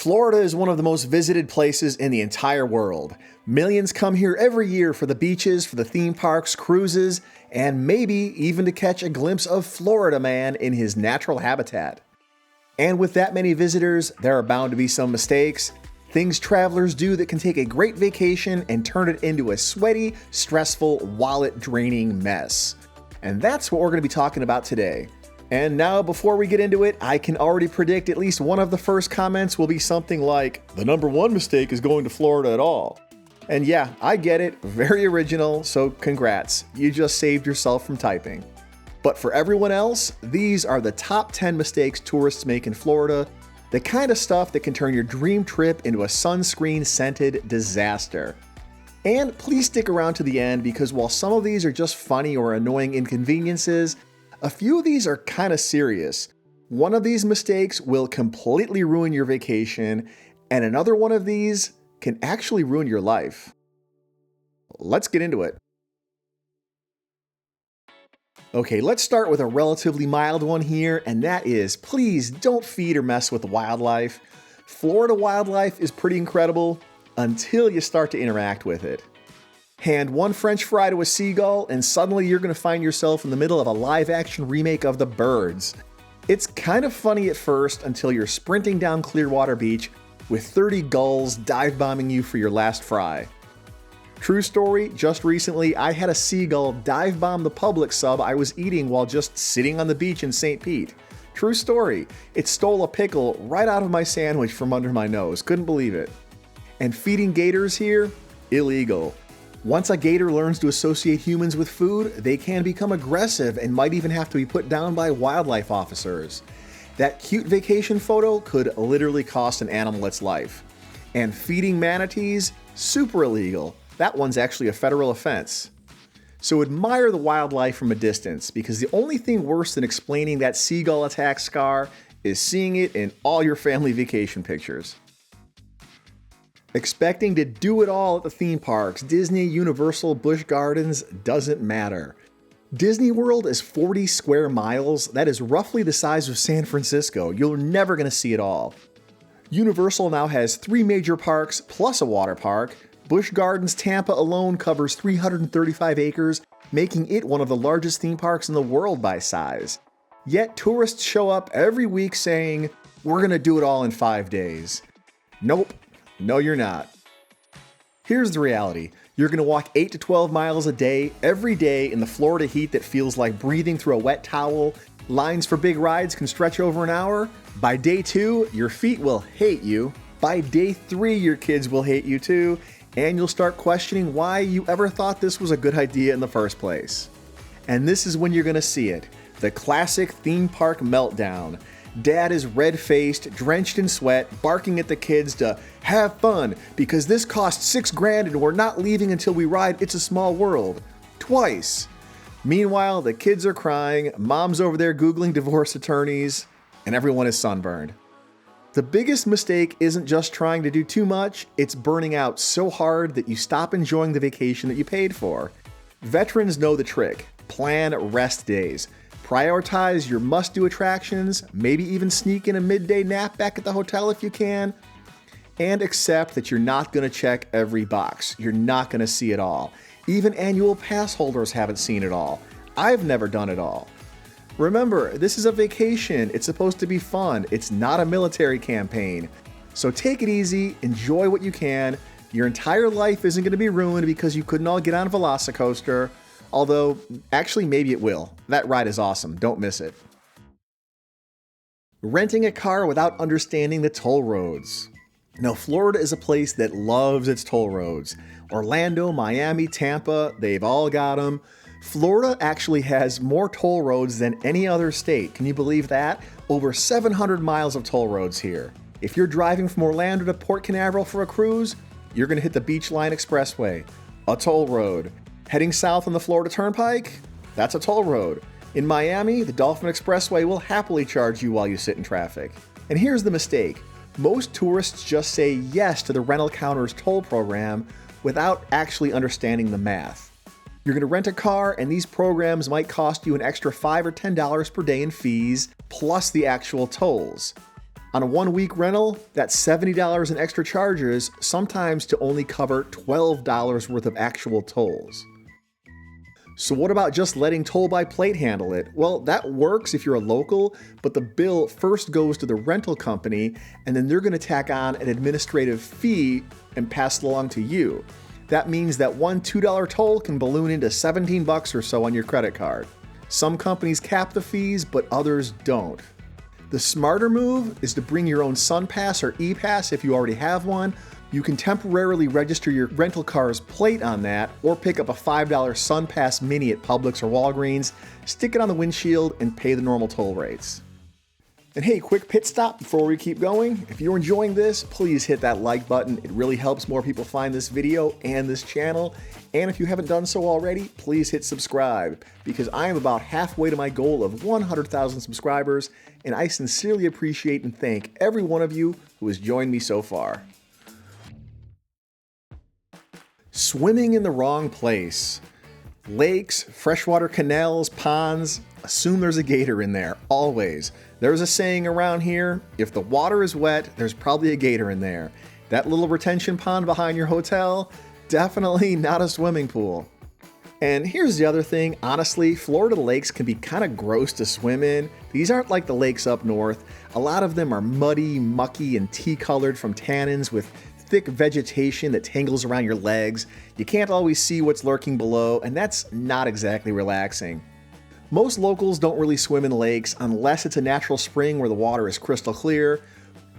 Florida is one of the most visited places in the entire world. Millions come here every year for the beaches, for the theme parks, cruises, and maybe even to catch a glimpse of Florida man in his natural habitat. And with that many visitors, there are bound to be some mistakes, things travelers do that can take a great vacation and turn it into a sweaty, stressful, wallet-draining mess. And that's what we're going to be talking about today. And now, before we get into it, I can already predict at least one of the first comments will be something like, "The number one mistake is going to Florida at all." And yeah, I get it, very original, so congrats, you just saved yourself from typing. But for everyone else, these are the top 10 mistakes tourists make in Florida, the kind of stuff that can turn your dream trip into a sunscreen-scented disaster. And please stick around to the end, because while some of these are just funny or annoying inconveniences, a few of these are kind of serious. One of these mistakes will completely ruin your vacation, and another one of these can actually ruin your life. Let's get into it. Okay, let's start with a relatively mild one here, and that is, please don't feed or mess with wildlife. Florida wildlife is pretty incredible until you start to interact with it. Hand one French fry to a seagull, and suddenly you're going to find yourself in the middle of a live-action remake of The Birds. It's kind of funny at first until you're sprinting down Clearwater Beach with 30 gulls dive-bombing you for your last fry. True story, just recently I had a seagull dive-bomb the Publix sub I was eating while just sitting on the beach in St. Pete. True story, it stole a pickle right out of my sandwich from under my nose, couldn't believe it. And feeding gators here? Illegal. Once a gator learns to associate humans with food, they can become aggressive and might even have to be put down by wildlife officers. That cute vacation photo could literally cost an animal its life. And feeding manatees? Super illegal. That one's actually a federal offense. So admire the wildlife from a distance, because the only thing worse than explaining that seagull attack scar is seeing it in all your family vacation pictures. Expecting to do it all at the theme parks, Disney, Universal, Busch Gardens, doesn't matter. Disney World is 40 square miles. That is roughly the size of San Francisco. You're never going to see it all. Universal now has 3 major parks plus a water park. Busch Gardens Tampa alone covers 335 acres, making it one of the largest theme parks in the world by size. Yet tourists show up every week saying, "We're going to do it all in 5 days." Nope. No, you're not. Here's the reality. You're going to walk 8 to 12 miles a day, every day in the Florida heat that feels like breathing through a wet towel. Lines for big rides can stretch over an hour. By day 2, your feet will hate you. By day 3, your kids will hate you too. And you'll start questioning why you ever thought this was a good idea in the first place. And this is when you're going to see it. The classic theme park meltdown. Dad is red-faced, drenched in sweat, barking at the kids to have fun because this costs $6,000 and we're not leaving until we ride It's a Small World. Twice. Meanwhile, the kids are crying, mom's over there Googling divorce attorneys, and everyone is sunburned. The biggest mistake isn't just trying to do too much, it's burning out so hard that you stop enjoying the vacation that you paid for. Veterans know the trick. Plan rest days. Prioritize your must-do attractions, maybe even sneak in a midday nap back at the hotel if you can, and accept that you're not going to check every box. You're not going to see it all. Even annual pass holders haven't seen it all. I've never done it all. Remember, this is a vacation. It's supposed to be fun. It's not a military campaign. So take it easy, enjoy what you can. Your entire life isn't going to be ruined because you couldn't all get on Velocicoaster. Although, actually, maybe it will. That ride is awesome. Don't miss it. Renting a car without understanding the toll roads. Now, Florida is a place that loves its toll roads. Orlando, Miami, Tampa, they've all got them. Florida actually has more toll roads than any other state. Can you believe that? Over 700 miles of toll roads here. If you're driving from Orlando to Port Canaveral for a cruise, you're going to hit the Beachline Expressway, a toll road. Heading south on the Florida Turnpike, that's a toll road. In Miami, the Dolphin Expressway will happily charge you while you sit in traffic. And here's the mistake. Most tourists just say yes to the rental counter's toll program without actually understanding the math. You're going to rent a car, and these programs might cost you an extra $5 or $10 per day in fees, plus the actual tolls. On a 1-week rental, that's $70 in extra charges, sometimes to only cover $12 worth of actual tolls. So what about just letting toll by plate handle it? Well, that works if you're a local, but the bill first goes to the rental company, and then they're going to tack on an administrative fee and pass it along to you. That means that one $2 toll can balloon into $17 or so on your credit card. Some companies cap the fees, but others don't. The smarter move is to bring your own SunPass or ePass if you already have one. You can temporarily register your rental car's plate on that, or pick up a $5 SunPass Mini at Publix or Walgreens, stick it on the windshield, and pay the normal toll rates. And hey, quick pit stop before we keep going. If you're enjoying this, please hit that like button. It really helps more people find this video and this channel. And if you haven't done so already, please hit subscribe, because I am about halfway to my goal of 100,000 subscribers, and I sincerely appreciate and thank every one of you who has joined me so far. Swimming in the wrong place. Lakes, freshwater canals, ponds, assume there's a gator in there, always. There's a saying around here, if the water is wet, there's probably a gator in there. That little retention pond behind your hotel, definitely not a swimming pool. And here's the other thing, honestly, Florida lakes can be kind of gross to swim in. These aren't like the lakes up north. A lot of them are muddy, mucky, and tea-colored from tannins with thick vegetation that tangles around your legs. You can't always see what's lurking below, and that's not exactly relaxing. Most locals don't really swim in lakes unless it's a natural spring where the water is crystal clear.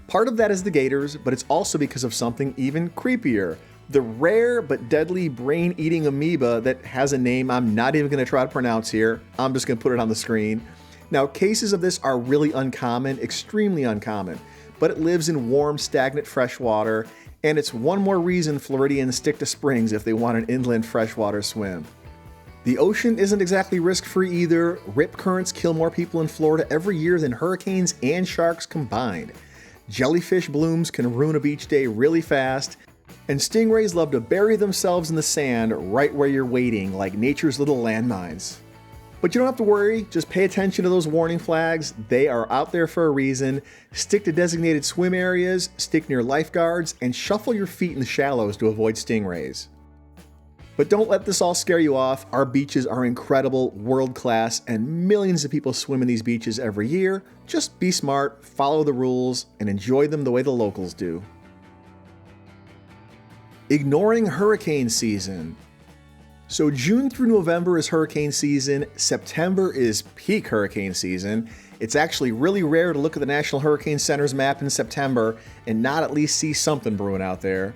Part of that is the gators, but it's also because of something even creepier. The rare but deadly brain-eating amoeba that has a name I'm not even going to try to pronounce here. I'm just going to put it on the screen. Now, cases of this are really uncommon, extremely uncommon, but it lives in warm, stagnant fresh water, and it's one more reason Floridians stick to springs if they want an inland freshwater swim. The ocean isn't exactly risk-free either. Rip currents kill more people in Florida every year than hurricanes and sharks combined. Jellyfish blooms can ruin a beach day really fast, and stingrays love to bury themselves in the sand right where you're waiting, like nature's little landmines. But you don't have to worry, just pay attention to those warning flags. They are out there for a reason. Stick to designated swim areas, stick near lifeguards, and shuffle your feet in the shallows to avoid stingrays. But don't let this all scare you off. Our beaches are incredible, world-class, and millions of people swim in these beaches every year. Just be smart, follow the rules, and enjoy them the way the locals do. Ignoring hurricane season. So June through November is hurricane season. September is peak hurricane season. It's actually really rare to look at the National Hurricane Center's map in September and not at least see something brewing out there.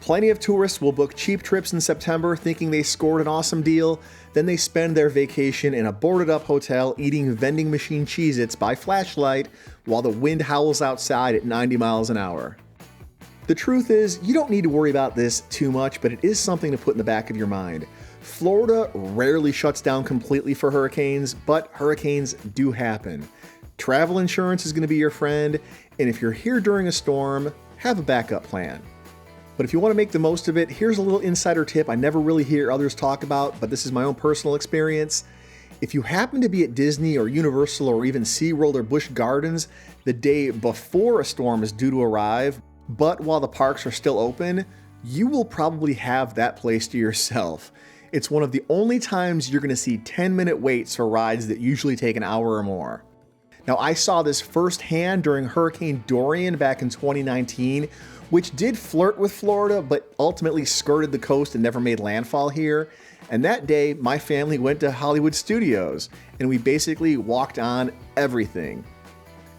Plenty of tourists will book cheap trips in September thinking they scored an awesome deal. Then they spend their vacation in a boarded-up hotel eating vending machine Cheez-Its by flashlight while the wind howls outside at 90 miles an hour. The truth is, you don't need to worry about this too much, but it is something to put in the back of your mind. Florida rarely shuts down completely for hurricanes, but hurricanes do happen. Travel insurance is going to be your friend, and if you're here during a storm, have a backup plan. But if you want to make the most of it, here's a little insider tip I never really hear others talk about, but this is my own personal experience. If you happen to be at Disney or Universal or even SeaWorld or Busch Gardens the day before a storm is due to arrive, but while the parks are still open, you will probably have that place to yourself. It's one of the only times you're going to see 10-minute waits for rides that usually take an hour or more. Now, I saw this firsthand during Hurricane Dorian back in 2019, which did flirt with Florida, but ultimately skirted the coast and never made landfall here. And that day, my family went to Hollywood Studios, and we basically walked on everything.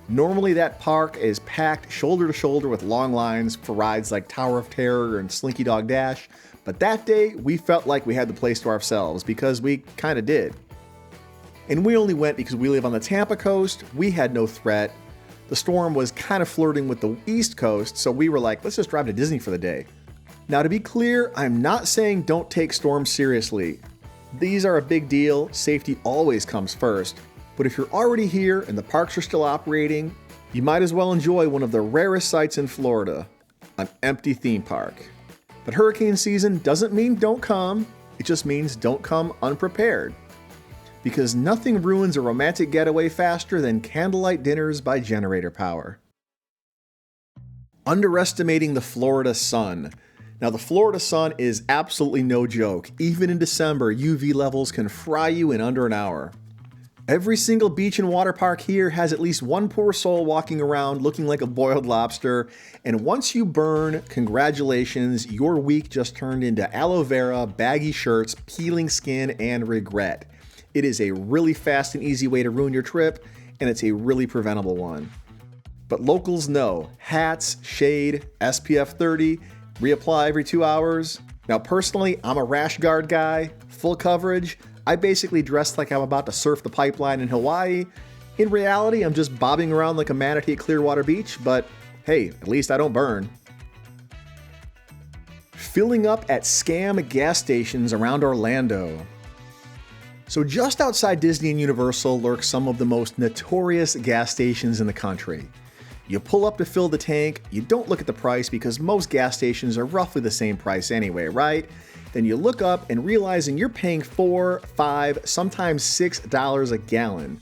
Normally, that park is packed shoulder to shoulder with long lines for rides like Tower of Terror and Slinky Dog Dash, but that day, we felt like we had the place to ourselves because we kind of did. And we only went because we live on the Tampa coast. We had no threat. The storm was kind of flirting with the East Coast, so we were like, let's just drive to Disney for the day. Now, to be clear, I'm not saying don't take storms seriously. These are a big deal. Safety always comes first. But if you're already here and the parks are still operating, you might as well enjoy one of the rarest sights in Florida, an empty theme park. But hurricane season doesn't mean don't come. It just means don't come unprepared. Because nothing ruins a romantic getaway faster than candlelight dinners by generator power. Underestimating the Florida sun. Now, the Florida sun is absolutely no joke. Even in December, UV levels can fry you in under an hour. Every single beach and water park here has at least one poor soul walking around looking like a boiled lobster, and once you burn, congratulations, your week just turned into aloe vera, baggy shirts, peeling skin, and regret. It is a really fast and easy way to ruin your trip, and it's a really preventable one. But locals know hats, shade, SPF 30, reapply every 2 hours. Now personally, I'm a rash guard guy, full coverage. I basically dress like I'm about to surf the pipeline in Hawaii. In reality, I'm just bobbing around like a manatee at Clearwater Beach, but hey, at least I don't burn. Filling up at scam gas stations around Orlando. So just outside Disney and Universal lurk some of the most notorious gas stations in the country. You pull up to fill the tank, you don't look at the price because most gas stations are roughly the same price anyway, right? Then you look up and realizing you're paying $4, $5, sometimes $6 a gallon.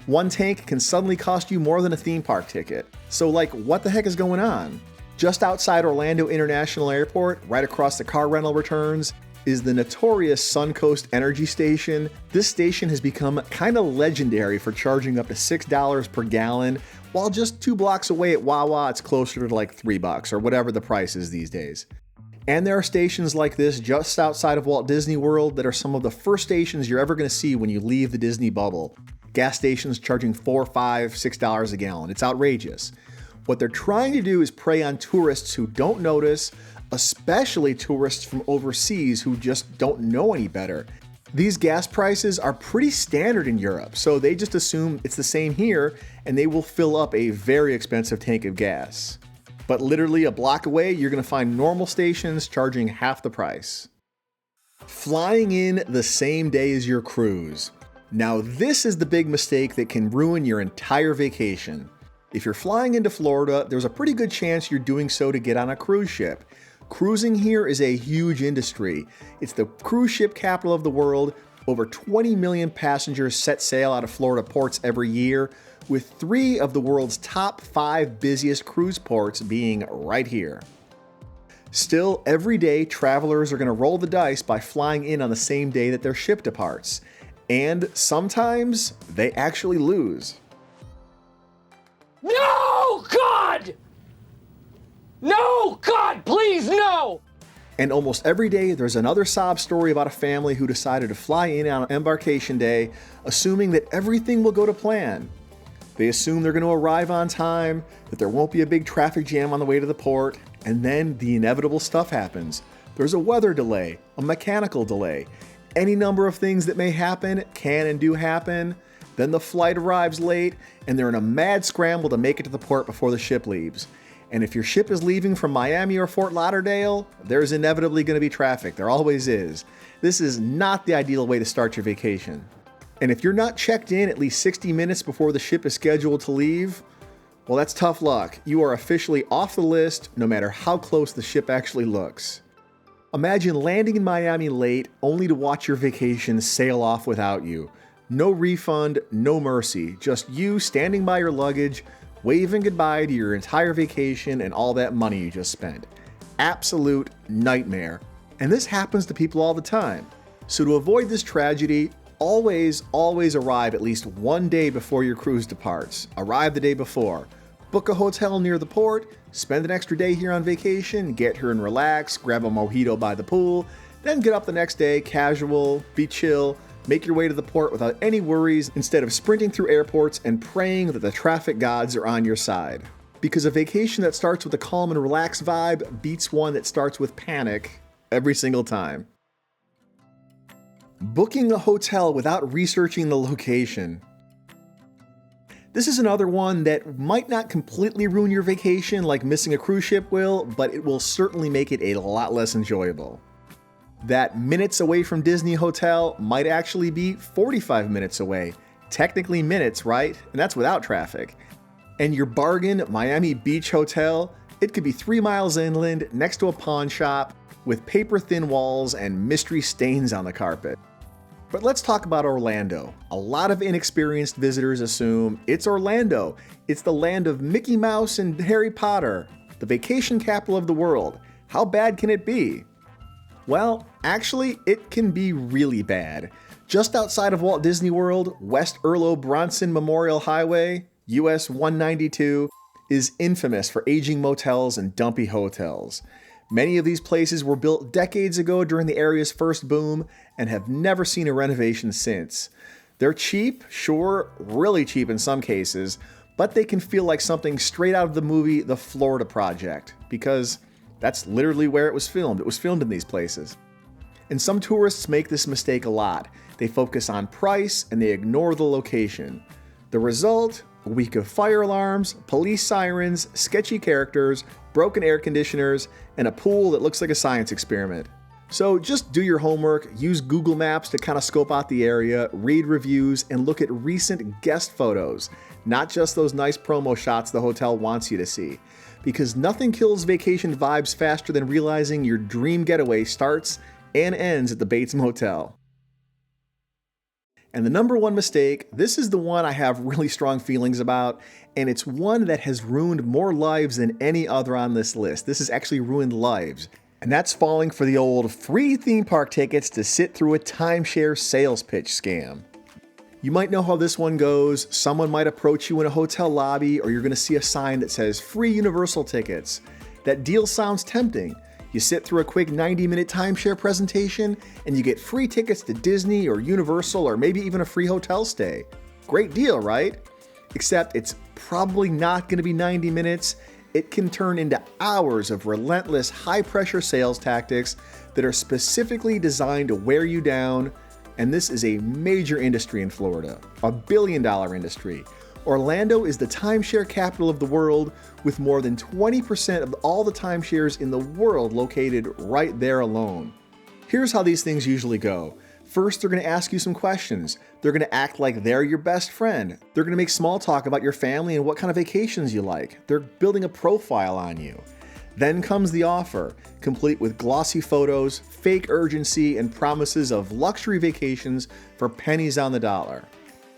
One tank can suddenly cost you more than a theme park ticket. So like, what the heck is going on? Just outside Orlando International Airport, right across the car rental returns, is the notorious Suncoast Energy Station. This station has become kind of legendary for charging up to $6 per gallon, while just 2 blocks away at Wawa, it's closer to like $3 or whatever the price is these days. And there are stations like this just outside of Walt Disney World that are some of the first stations you're ever going to see when you leave the Disney bubble. Gas stations charging $4, $5, $6 a gallon. It's outrageous. What they're trying to do is prey on tourists who don't notice, especially tourists from overseas who just don't know any better. These gas prices are pretty standard in Europe, so they just assume it's the same here and they will fill up a very expensive tank of gas. But literally a block away, you're going to find normal stations charging half the price. Flying in the same day as your cruise. Now this is the big mistake that can ruin your entire vacation. If you're flying into Florida, there's a pretty good chance you're doing so to get on a cruise ship. Cruising here is a huge industry. It's the cruise ship capital of the world. Over 20 million passengers set sail out of Florida ports every year, with 3 of the world's top 5 busiest cruise ports being right here. Still, every day travelers are going to roll the dice by flying in on the same day that their ship departs. And sometimes they actually lose. No, God! No, God, please, no! And almost every day, there's another sob story about a family who decided to fly in on embarkation day, assuming that everything will go to plan. They assume they're going to arrive on time, that there won't be a big traffic jam on the way to the port, and then the inevitable stuff happens. There's a weather delay, a mechanical delay, any number of things that may happen can and do happen. Then the flight arrives late, and they're in a mad scramble to make it to the port before the ship leaves. And if your ship is leaving from Miami or Fort Lauderdale, there's inevitably going to be traffic. There always is. This is not the ideal way to start your vacation. And if you're not checked in at least 60 minutes before the ship is scheduled to leave, well, that's tough luck. You are officially off the list, no matter how close the ship actually looks. Imagine landing in Miami late, only to watch your vacation sail off without you. No refund, no mercy, just you standing by your luggage, waving goodbye to your entire vacation and all that money you just spent. Absolute nightmare. And this happens to people all the time. So to avoid this tragedy, always arrive at least one day before your cruise departs. Arrive the day before. Book a hotel near the port, spend an extra day here on vacation, get here and relax, grab a mojito by the pool, then get up the next day, casual, be chill, make your way to the port without any worries instead of sprinting through airports and praying that the traffic gods are on your side. Because a vacation that starts with a calm and relaxed vibe beats one that starts with panic every single time. Booking a hotel without researching the location. This is another one that might not completely ruin your vacation like missing a cruise ship will, but it will certainly make it a lot less enjoyable. That minutes away from Disney hotel might actually be 45 minutes away. Technically minutes, right? And that's without traffic. And your bargain Miami Beach hotel, it could be 3 miles inland next to a pawn shop with paper-thin walls and mystery stains on the carpet. But let's talk about Orlando. A lot of inexperienced visitors assume it's Orlando. It's the land of Mickey Mouse and Harry Potter. the vacation capital of the world. How bad can it be? Well, actually, it can be really bad. Just outside of Walt Disney World, West Earlo Bronson Memorial Highway, US 192, is infamous for aging motels and dumpy hotels. Many of these places were built decades ago during the area's first boom and have never seen a renovation since. They're cheap, sure, really cheap in some cases, but they can feel like something straight out of the movie The Florida Project, because that's literally where it was filmed. It was filmed in these places. And some tourists make this mistake a lot. They focus on price and they ignore the location. The result? A week of fire alarms, police sirens, sketchy characters, broken air conditioners, and a pool that looks like a science experiment. So just do your homework, use Google Maps to kind of scope out the area, read reviews, and look at recent guest photos, not just those nice promo shots the hotel wants you to see. Because nothing kills vacation vibes faster than realizing your dream getaway starts and ends at the Bates Motel. And the number one mistake, this is the one I have really strong feelings about, and it's one that has ruined more lives than any other on this list. This has actually ruined lives. And that's falling for the old free theme park tickets to sit through a timeshare sales pitch scam. You might know how this one goes. Someone might approach you in a hotel lobby, or you're going to see a sign that says free Universal tickets. That deal sounds tempting. You sit through a quick 90-minute timeshare presentation, and you get free tickets to Disney or Universal, or maybe even a free hotel stay. Great deal, right? Except it's probably not going to be 90 minutes. It can turn into hours of relentless, high-pressure sales tactics that are specifically designed to wear you down. And this is a major industry in Florida, a billion-dollar industry. Orlando is the timeshare capital of the world, with more than 20% of all the timeshares in the world located right there alone. Here's how these things usually go. First, they're going to ask you some questions. They're going to act like they're your best friend. They're going to make small talk about your family and what kind of vacations you like. They're building a profile on you. Then comes the offer, complete with glossy photos, fake urgency, and promises of luxury vacations for pennies on the dollar.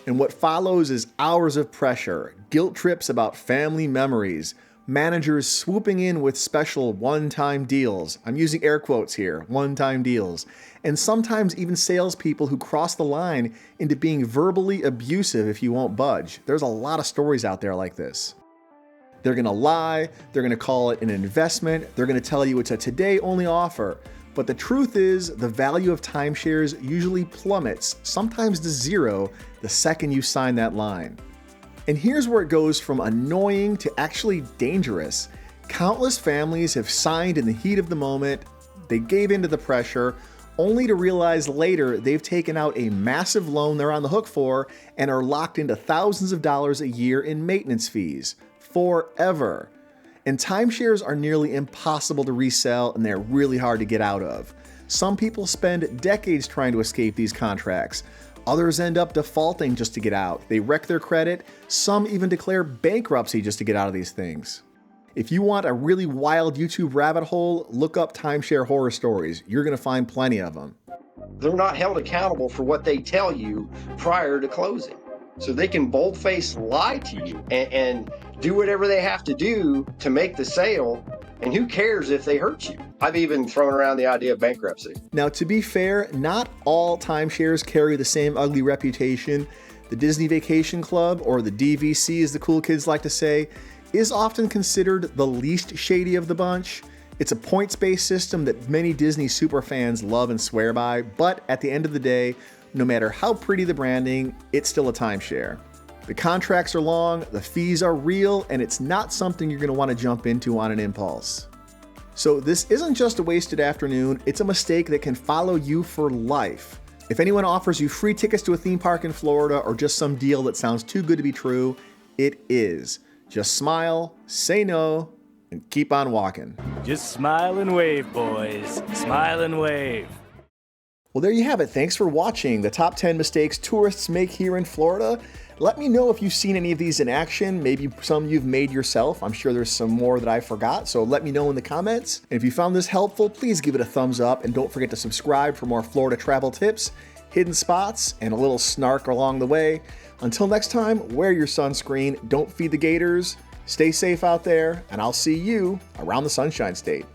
And what follows is hours of pressure, guilt trips about family memories, managers swooping in with special one-time deals. I'm using air quotes here, one-time deals. And sometimes even salespeople who cross the line into being verbally abusive if you won't budge. There's a lot of stories out there like this. They're gonna lie, they're gonna call it an investment, they're gonna tell you it's a today-only offer. But the truth is, the value of timeshares usually plummets, sometimes to zero, the second you sign that line. And here's where it goes from annoying to actually dangerous. Countless families have signed in the heat of the moment, they gave into the pressure, only to realize later they've taken out a massive loan they're on the hook for and are locked into thousands of dollars a year in maintenance fees. Forever. And timeshares are nearly impossible to resell, and they're really hard to get out of. Some people spend decades trying to escape these contracts. Others end up defaulting just to get out. They wreck their credit. Some even declare bankruptcy just to get out of these things. If you want a really wild YouTube rabbit hole, look up timeshare horror stories. You're going to find plenty of them. They're not held accountable for what they tell you prior to closing. So they can bold-faced lie to you and do whatever they have to do to make the sale, and who cares if they hurt you? I've even thrown around the idea of bankruptcy. Now, to be fair, not all timeshares carry the same ugly reputation. The Disney Vacation Club, or the DVC as the cool kids like to say, is often considered the least shady of the bunch. It's a points-based system that many Disney superfans love and swear by, but at the end of the day, no matter how pretty the branding, it's still a timeshare. The contracts are long, the fees are real, and it's not something you're going to want to jump into on an impulse. So this isn't just a wasted afternoon, it's a mistake that can follow you for life. If anyone offers you free tickets to a theme park in Florida or just some deal that sounds too good to be true, it is. Just smile, say no, and keep on walking. Just smile and wave, boys. Smile and wave. Well, there you have it. Thanks for watching the top 10 mistakes tourists make here in Florida. Let me know if you've seen any of these in action, maybe some you've made yourself. I'm sure there's some more that I forgot, so let me know in the comments. And if you found this helpful, please give it a thumbs up, and don't forget to subscribe for more Florida travel tips, hidden spots, and a little snark along the way. Until next time, wear your sunscreen, don't feed the gators, Stay safe out there, and I'll see you around the Sunshine State.